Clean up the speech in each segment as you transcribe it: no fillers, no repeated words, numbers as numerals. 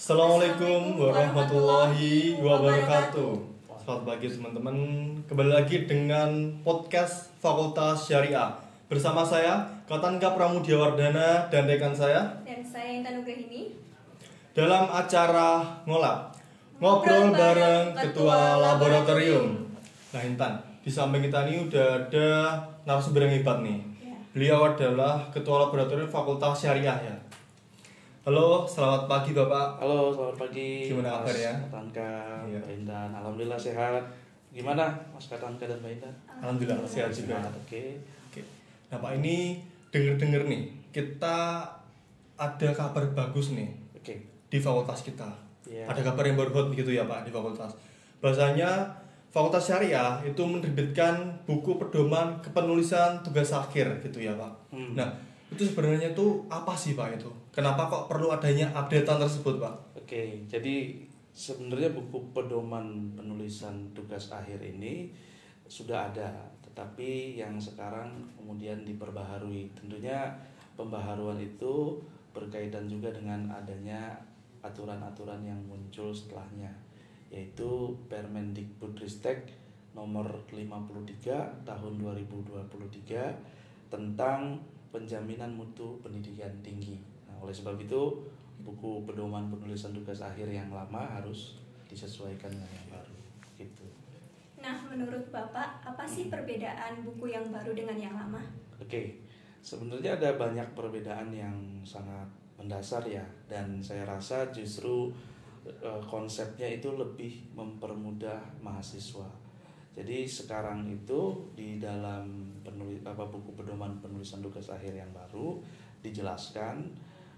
Assalamualaikum warahmatullahi wabarakatuh. Selamat pagi teman-teman. Kembali lagi dengan podcast Fakultas Syariah. Bersama saya Katanka Pramudia Wardana dan rekan saya dan saya Intan Nugrahini dalam acara Ngobrol bareng Ketua Laboratorium. Nah Intan, di samping kita ini udah ada narasumber yang hebat nih. Beliau adalah Ketua Laboratorium Fakultas Syariah ya. Halo, selamat pagi Bapak. Halo, selamat pagi. Gimana kabarnya? Mas Katanka, Iya. Mbak Intan. Alhamdulillah sehat. Gimana Mas Katanka dan Mbak Intan? Alhamdulillah sehat juga. Oke. Nah Pak, ini denger nih, kita ada kabar bagus nih Oke. di fakultas kita. Iya. Ada kabar yang baru hot begitu ya Pak di fakultas. Bahasanya Fakultas Syariah itu menerbitkan buku pedoman kepenulisan tugas akhir gitu ya Pak. Nah, itu sebenarnya tuh apa sih Pak itu? Kenapa kok perlu adanya updatean tersebut Pak? Oke, jadi sebenarnya buku pedoman penulisan tugas akhir ini sudah ada, tetapi yang sekarang kemudian diperbaharui. Tentunya pembaharuan itu berkaitan juga dengan adanya aturan-aturan yang muncul setelahnya, yaitu Permendikbudristek nomor 53 tahun 2023 tentang penjaminan mutu pendidikan tinggi. Nah, oleh sebab itu buku pedoman penulisan tugas akhir yang lama harus disesuaikan dengan yang baru gitu. Nah, menurut Bapak, apa sih perbedaan buku yang baru dengan yang lama? Oke, sebenarnya ada banyak perbedaan yang sangat mendasar ya, dan saya rasa justru konsepnya itu lebih mempermudah mahasiswa. Jadi sekarang itu di dalam buku pedoman penulisan tugas akhir yang baru dijelaskan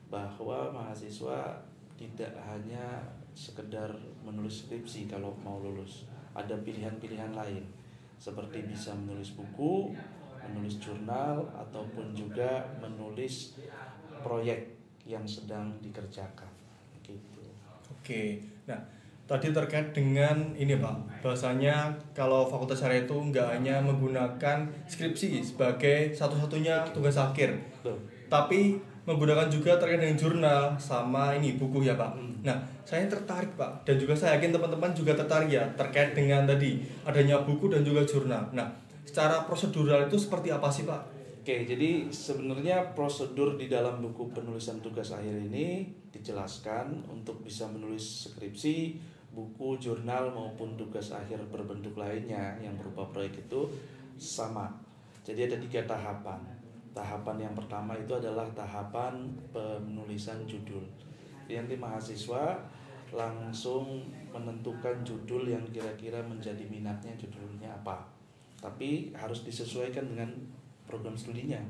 bahwa mahasiswa tidak hanya sekedar menulis skripsi kalau mau lulus. Ada pilihan-pilihan lain seperti bisa menulis buku, menulis jurnal, ataupun juga menulis proyek yang sedang dikerjakan gitu. Oke, nah tadi terkait dengan ini Pak, bahwasanya kalau Fakultas Syariah itu nggak hanya menggunakan skripsi sebagai satu-satunya tugas akhir, tapi menggunakan juga terkait dengan jurnal sama ini buku ya Pak. Nah, saya tertarik Pak, dan juga saya yakin teman-teman juga tertarik ya terkait dengan tadi adanya buku dan juga jurnal. Nah, secara prosedural itu seperti apa sih Pak? Oke, jadi sebenarnya prosedur di dalam buku penulisan tugas akhir ini dijelaskan untuk bisa menulis skripsi, buku, jurnal maupun tugas akhir berbentuk lainnya yang berupa proyek itu sama. Jadi ada 3 tahapan. Tahapan yang pertama itu adalah tahapan penulisan judul. Nanti mahasiswa langsung menentukan judul yang kira-kira menjadi minatnya, judulnya apa. Tapi harus disesuaikan dengan program studinya.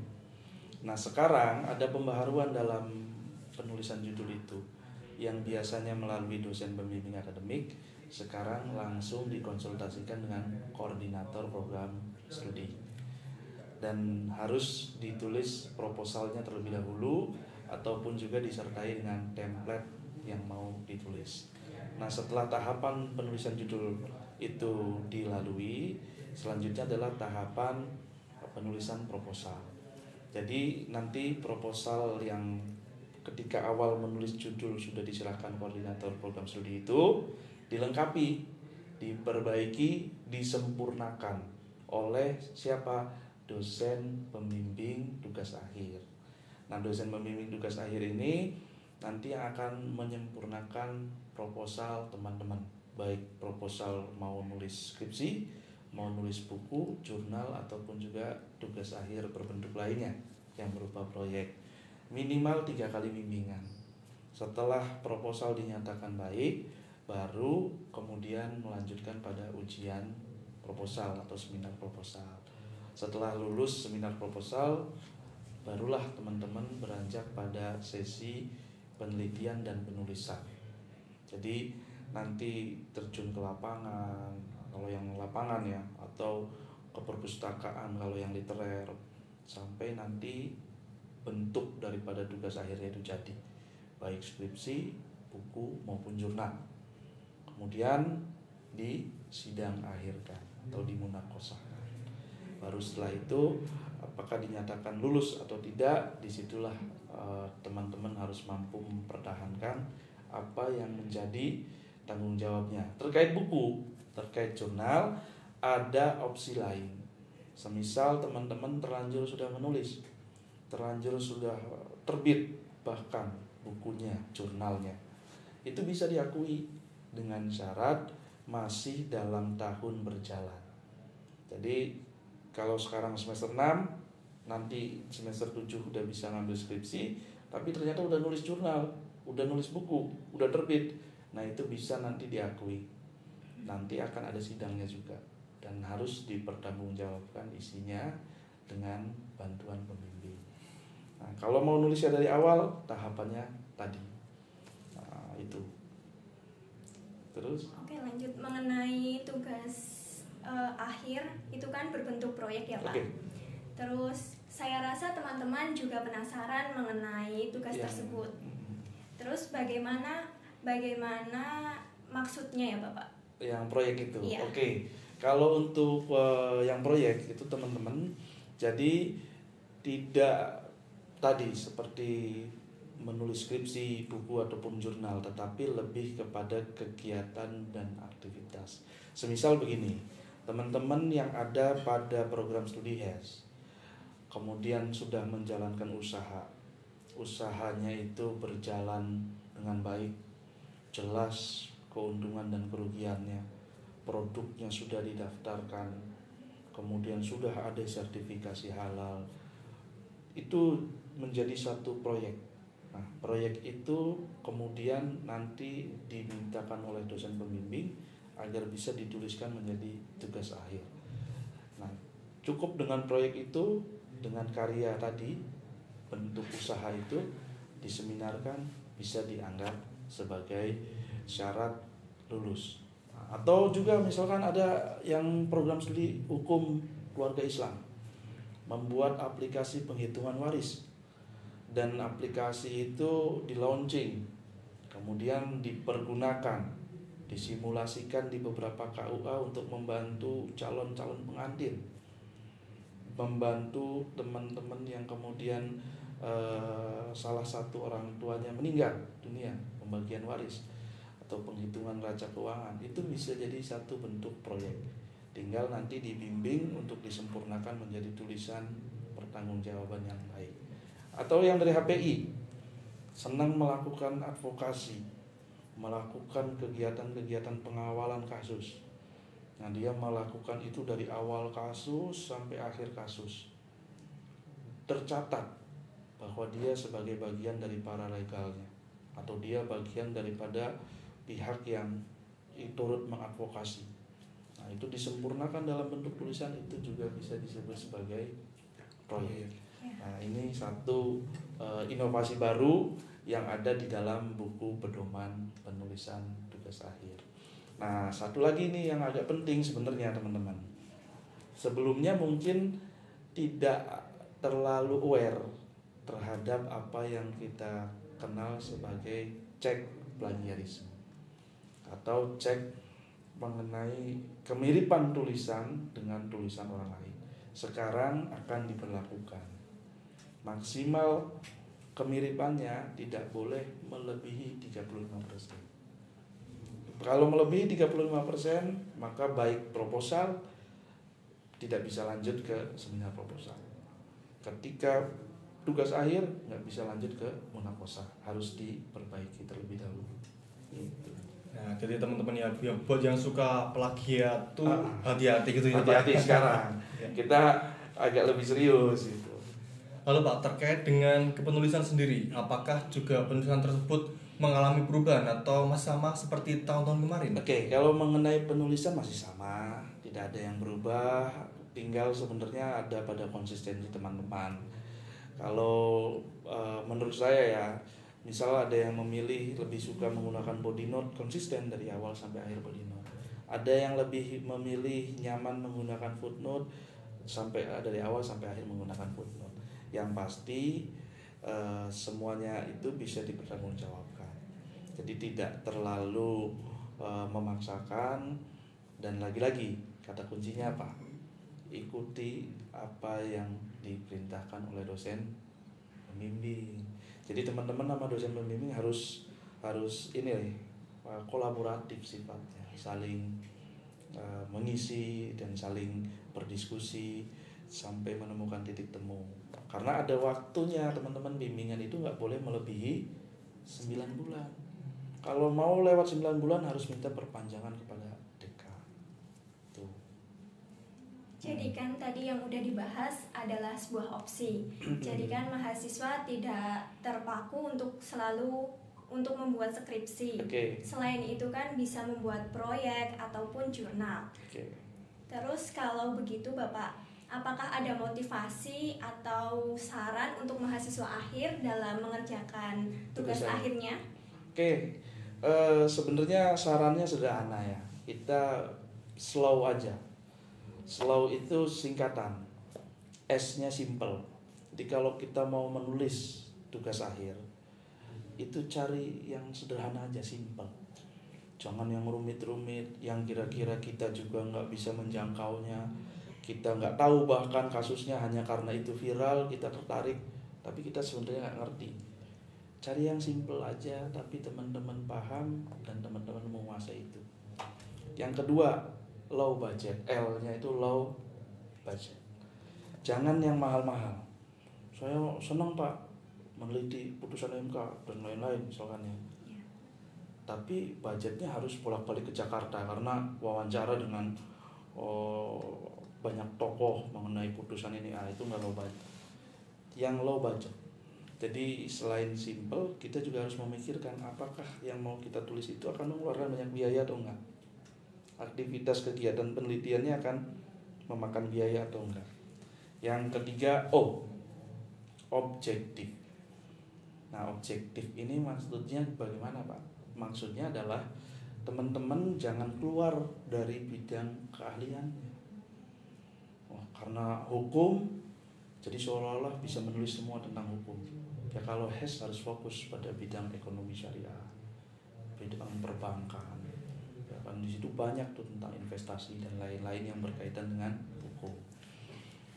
Nah, sekarang ada pembaharuan dalam penulisan judul itu yang biasanya melalui dosen pembimbing akademik, sekarang langsung dikonsultasikan dengan koordinator program studi. Dan harus ditulis proposalnya terlebih dahulu ataupun juga disertai dengan template yang mau ditulis. Nah, setelah tahapan penulisan judul itu dilalui, selanjutnya adalah tahapan penulisan proposal. Jadi nanti proposal yang ketika awal menulis judul sudah diserahkan koordinator program studi itu dilengkapi, diperbaiki, disempurnakan oleh siapa? Dosen pembimbing tugas akhir. Nah, dosen pembimbing tugas akhir ini nanti akan menyempurnakan proposal teman-teman, baik proposal mau nulis skripsi, mau nulis buku, jurnal, ataupun juga tugas akhir berbentuk lainnya yang berupa proyek. Minimal 3 kali bimbingan. Setelah proposal dinyatakan baik, baru kemudian melanjutkan pada ujian proposal atau seminar proposal. Setelah lulus seminar proposal, barulah teman-teman beranjak pada sesi penelitian dan penulisan. Jadi nanti terjun ke lapangan, kalau yang lapangan ya, atau ke perpustakaan kalau yang literer, sampai nanti bentuk daripada tugas akhirnya itu jadi, baik skripsi, buku maupun jurnal. Kemudian di sidang akhirkan atau dimunakosahkan. Baru setelah itu apakah dinyatakan lulus atau tidak, disitulah teman-teman harus mampu mempertahankan apa yang menjadi tanggung jawabnya. Terkait buku, terkait jurnal, ada opsi lain. Semisal teman-teman terlanjur sudah menulis, terlanjur sudah terbit bahkan bukunya, jurnalnya, itu bisa diakui dengan syarat masih dalam tahun berjalan. Jadi kalau sekarang semester 6, nanti semester 7 udah bisa ngambil skripsi, tapi ternyata udah nulis jurnal, udah nulis buku, udah terbit. Nah, itu bisa nanti diakui. Nanti akan ada sidangnya juga dan harus dipertanggungjawabkan isinya dengan bantuan pembimbing. Nah, kalau mau nulisnya dari awal, tahapannya tadi. Nah, itu. Terus? Oke, lanjut mengenai tugas akhir itu kan berbentuk proyek ya Pak. Oke. Terus saya rasa teman-teman juga penasaran mengenai tugas tersebut. Terus bagaimana maksudnya ya Bapak? Yang proyek itu. Iya. Oke. Kalau untuk yang proyek itu teman-teman, jadi tidak tadi seperti menulis skripsi, buku ataupun jurnal, tetapi lebih kepada kegiatan dan aktivitas. Semisal begini, teman-teman yang ada pada program studi HES, kemudian sudah menjalankan usahanya itu berjalan dengan baik, jelas keuntungan dan kerugiannya, produknya sudah didaftarkan, kemudian sudah ada sertifikasi halal, itu menjadi satu proyek. Nah, proyek itu kemudian nanti dimintakan oleh dosen pembimbing agar bisa dituliskan menjadi tugas akhir. Nah, cukup dengan proyek itu, dengan karya tadi, bentuk usaha itu diseminarkan, bisa dianggap sebagai syarat lulus. Nah, atau juga misalkan ada yang program studi hukum keluarga Islam, membuat aplikasi penghitungan waris, dan aplikasi itu di launching, kemudian dipergunakan, disimulasikan di beberapa KUA untuk membantu calon-calon pengantin, membantu teman-teman yang kemudian salah satu orang tuanya meninggal dunia, pembagian waris atau penghitungan raca keuangan. Itu bisa jadi satu bentuk proyek, tinggal nanti dibimbing untuk disempurnakan menjadi tulisan pertanggungjawaban yang baik. Atau yang dari HPI, senang melakukan advokasi, melakukan kegiatan-kegiatan pengawalan kasus. Nah, dia melakukan itu dari awal kasus sampai akhir kasus. Tercatat bahwa dia sebagai bagian dari para legalnya, atau dia bagian daripada pihak yang turut mengadvokasi. Nah, itu disempurnakan dalam bentuk tulisan, itu juga bisa disebut sebagai proyek. Nah, ini satu inovasi baru yang ada di dalam buku pedoman penulisan tugas akhir. Nah, satu lagi nih yang agak penting sebenarnya teman-teman. Sebelumnya mungkin tidak terlalu aware terhadap apa yang kita kenal sebagai cek plagiarisme atau cek mengenai kemiripan tulisan dengan tulisan orang lain. Sekarang akan diberlakukan. Maksimal kemiripannya tidak boleh melebihi 35%. Kalau melebihi 35%, maka baik proposal tidak bisa lanjut ke seminar proposal. Ketika tugas akhir nggak bisa lanjut ke munakosah, harus diperbaiki terlebih dahulu. Gitu. Nah, jadi teman-teman ya buat yang suka plagiat tuh hati-hati gitu ya. Hati-hati sekarang. Kita agak lebih serius gitu. Lalu Pak, terkait dengan kepenulisan sendiri, apakah juga penulisan tersebut mengalami perubahan atau masih sama seperti tahun-tahun kemarin? Oke, kalau mengenai penulisan masih sama, tidak ada yang berubah, tinggal sebenarnya ada pada konsistensi teman-teman. Kalau menurut saya ya, misal ada yang memilih lebih suka menggunakan body note, konsisten dari awal sampai akhir body note. Ada yang lebih memilih nyaman menggunakan footnote, sampai dari awal sampai akhir menggunakan footnote. Yang pasti semuanya itu bisa dipertanggungjawabkan. Jadi tidak terlalu memaksakan, dan lagi-lagi kata kuncinya apa? Ikuti apa yang diperintahkan oleh dosen pembimbing. Jadi teman-teman sama dosen pembimbing harus harus kolaboratif sifatnya, saling mengisi dan saling berdiskusi sampai menemukan titik temu. Karena ada waktunya teman-teman, bimbingan itu nggak boleh melebihi 9 bulan. Kalau mau lewat 9 bulan harus minta perpanjangan kepada dekan. Tuh. Jadi kan tadi yang udah dibahas adalah sebuah opsi. Jadi kan mahasiswa tidak terpaku untuk selalu untuk membuat skripsi. Selain itu kan bisa membuat proyek ataupun jurnal. Terus kalau begitu Bapak, apakah ada motivasi atau saran untuk mahasiswa akhir dalam mengerjakan tugas akhirnya? Sebenarnya sarannya sederhana ya. Kita slow aja. Slow itu singkatan. S-nya simple. Jadi kalau kita mau menulis tugas akhir, itu cari yang sederhana aja, simple. Jangan yang rumit-rumit, yang kira-kira kita juga nggak bisa menjangkaunya. Kita nggak tahu bahkan kasusnya hanya karena itu viral, kita tertarik, tapi kita sebenarnya nggak ngerti. Cari yang simple aja, tapi teman-teman paham dan teman-teman menguasai itu. Yang kedua, low budget. L-nya itu low budget. Jangan yang mahal-mahal. Saya senang Pak meneliti putusan MK dan lain-lain misalkan ya. Tapi budgetnya harus bolak-balik ke Jakarta karena wawancara dengan banyak tokoh mengenai putusan ini. Itu nggak low budget. Yang low budget. Jadi selain simple, kita juga harus memikirkan apakah yang mau kita tulis itu akan mengeluarkan banyak biaya atau enggak. Aktivitas kegiatan penelitiannya akan memakan biaya atau enggak. Yang ketiga, objektif. Nah, objektif ini maksudnya bagaimana Pak? Maksudnya adalah teman-teman jangan keluar dari bidang keahliannya. Karena hukum, jadi seolah-olah bisa menulis semua tentang hukum. Ya kalau harus fokus pada bidang ekonomi syariah, bidang perbankan. Ya kan di situ banyak tuh tentang investasi dan lain-lain yang berkaitan dengan hukum.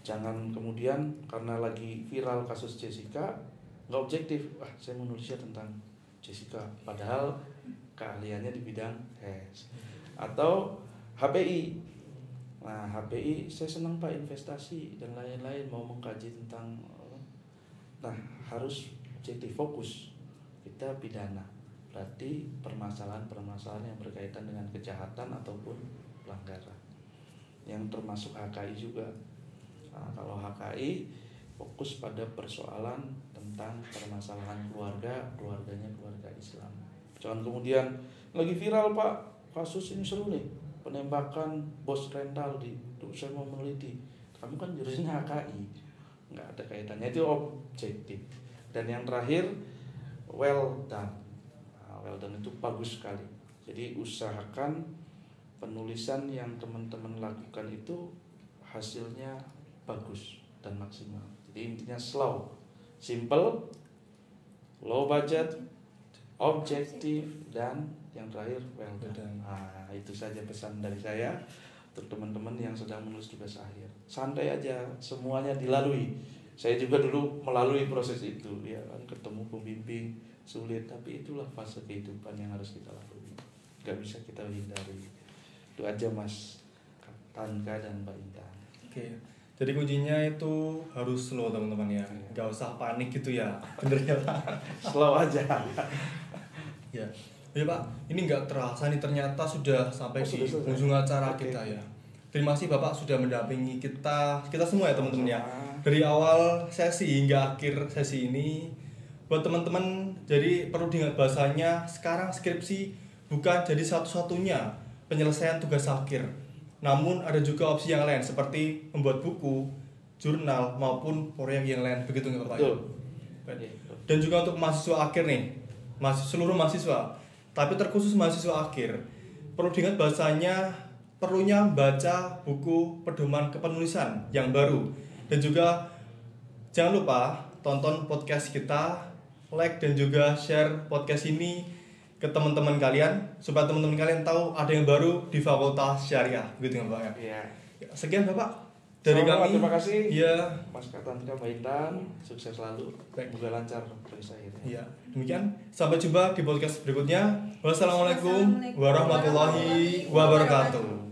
Jangan kemudian karena lagi viral kasus Jessica nggak objektif, saya menulisnya tentang Jessica, padahal keahliannya di bidang HES. Atau HPI. Nah, HPI saya senang Pak investasi dan lain-lain, mau mengkaji tentang. Nah, harus objektif, fokus. Kita pidana, berarti permasalahan-permasalahan yang berkaitan dengan kejahatan ataupun pelanggaran. Yang termasuk HKI juga. Nah, kalau HKI fokus pada persoalan tentang permasalahan keluarganya keluarga Islam. Jangan kemudian lagi viral Pak, kasus ini seru nih, penembakan bos rental saya mau meneliti. Kamu kan jurusannya HKI, nggak ada kaitannya, itu objektif. Dan yang terakhir, well done. Nah, well done itu bagus sekali. Jadi usahakan penulisan yang teman-teman lakukan itu hasilnya bagus dan maksimal. Jadi intinya slow, simple, low budget, objektif, dan yang terakhir well done. Nah, itu saja pesan dari saya untuk teman-teman yang sedang menulis tugas akhir. Santai aja, semuanya dilalui. Saya juga dulu melalui proses itu, ya kan, ketemu pembimbing sulit, tapi itulah fase kehidupan yang harus kita lalui. Gak bisa kita hindari. Itu aja Mas Tanka dan Mbak Intan. Oke. Jadi kuncinya itu harus slow teman-teman ya, nggak usah panik gitu ya, bener ya Pak? Slow aja. Ya Pak, ini nggak terasa nih ternyata sudah sampai di ujung acara kita ya. Terima kasih Bapak sudah mendampingi kita semua ya teman-teman ya. Dari awal sesi hingga akhir sesi ini. Buat teman-teman, jadi perlu diingat bahasanya sekarang skripsi bukan jadi satu-satunya penyelesaian tugas akhir. Namun ada juga opsi yang lain seperti membuat buku, jurnal maupun proyek yang lain, begitu nggak Pak? Betul. Dan juga untuk mahasiswa akhir nih, seluruh mahasiswa, tapi terkhusus mahasiswa akhir, perlu diingat bahasanya perlunya baca buku pedoman kepenulisan yang baru. Dan juga jangan lupa tonton podcast kita, like dan juga share podcast ini ke teman-teman kalian supaya teman-teman kalian tahu ada yang baru di Fakultas Syariah, gitu nggak Pak ya? Iya. Sekian Bapak. Dari kami terima kasih. Iya. Mas Katanka, Mbak Intan, sukses selalu. Semoga lancar tugas akhirnya. Iya. Demikian, sampai jumpa di podcast berikutnya. Wassalamualaikum warahmatullahi wabarakatuh.